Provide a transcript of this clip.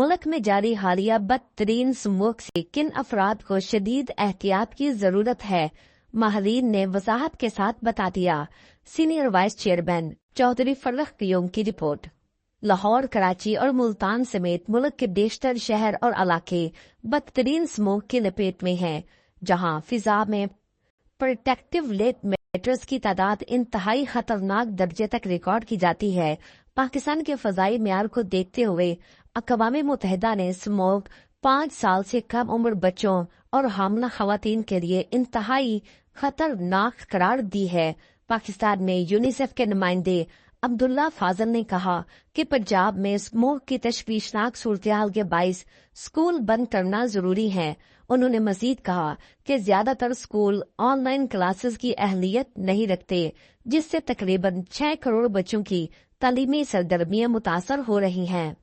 मुल्क में जारी हालिया बदतरीन स्मोक से किन अफराद को शदीद एहतियात की जरूरत है, माहिरीन ने वजाहत के साथ बता दिया। सीनियर वाइस चेयरमैन चौधरी फर्रख क़याम की रिपोर्ट। लाहौर, कराची और मुल्तान समेत मुल्क के बेशतर शहर और इलाके बदतरीन स्मोक की लपेट में हैं, जहां फिजा में प्रोटेक्टिव लेड मैटर्स की तादाद इंतहाई खतरनाक दर्जे तक रिकॉर्ड की जाती है। पाकिस्तान के फजाई म्यार को देखते हुए अक़वाम मुत्तहिदा ने स्मोक 5 साल से कम उम्र बच्चों और हामला खवातीन के लिए इंतहाई खतरनाक करार दी है। पाकिस्तान में यूनिसेफ के नुमाइंदे अब्दुल्ला फाजल ने कहा कि पंजाब में स्मोक की तशवीशनाक सूरत-ए-हाल के बाइस स्कूल बंद करना जरूरी है। उन्होंने मजीद कहा कि ज्यादातर स्कूल ऑनलाइन क्लासेस की अहलियत नहीं रखते, जिससे तकरीबन 6 करोड़ बच्चों की तालीमी सरगर्मियां मुतासर हो रही हैं।